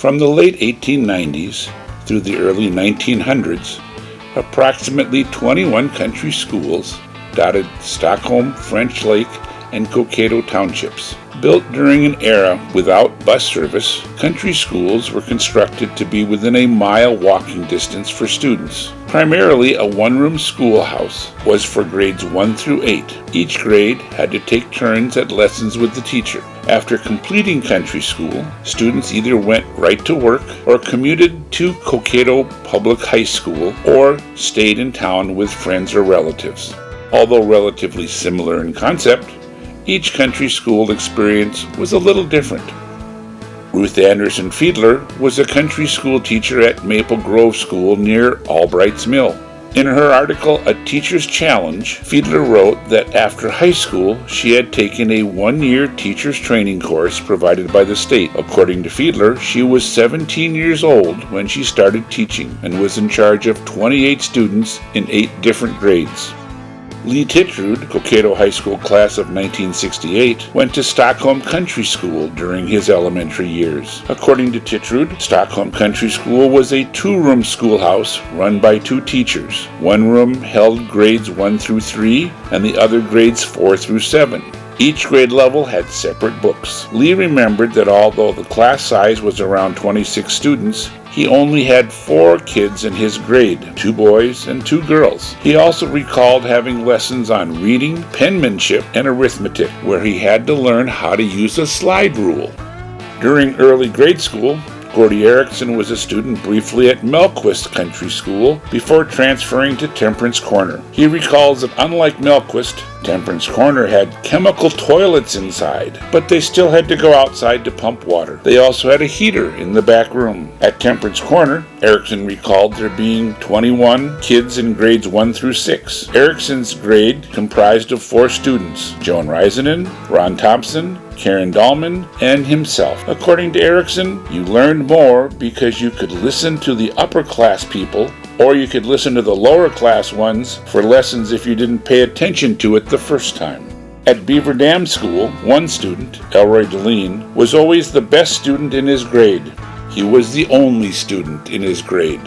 From the late 1890s through the early 1900s, approximately 21 country schools dotted Stockholm, French Lake, and Cokato townships. Built during an era without bus service, country schools were constructed to be within a mile walking distance for students. Primarily a one-room schoolhouse was for grades 1 through 8. Each grade had to take turns at lessons with the teacher. After completing country school, students either went right to work or commuted to Cokato Public High School or stayed in town with friends or relatives. Although relatively similar in concept, each country school experience was a little different. Ruth Anderson Fiedler was a country school teacher at Maple Grove School near Albright's Mill. In her article, A Teacher's Challenge, Fiedler wrote that after high school, she had taken a one-year teacher's training course provided by the state. According to Fiedler, she was 17 years old when she started teaching and was in charge of 28 students in 8 different grades. Lee Titrud, Cokato High School class of 1968, went to Stockholm Country School during his elementary years. According to Titrud, Stockholm Country School was a 2-room schoolhouse run by 2 teachers. One room held grades 1 through 3 and the other grades 4 through 7. Each grade level had separate books. Lee remembered that although the class size was around 26 students, he only had 4 kids in his grade, 2 boys and 2 girls. He also recalled having lessons on reading, penmanship, and arithmetic, where he had to learn how to use a slide rule. During early grade school, Gordy Erickson was a student briefly at Melquist Country School before transferring to Temperance Corner. He recalls that unlike Melquist, Temperance Corner had chemical toilets inside, but they still had to go outside to pump water. They also had a heater in the back room. At Temperance Corner, Erickson recalled there being 21 kids in grades 1 through 6. Erickson's grade comprised of 4 students: Joan Risenen, Ron Thompson, Karen Dahlman, and himself. According to Erickson, you learned more because you could listen to the upper class people, or you could listen to the lower class ones for lessons if you didn't pay attention to it the first time. At Beaver Dam School, one student, Elroy Deline, was always the best student in his grade. He was the only student in his grade.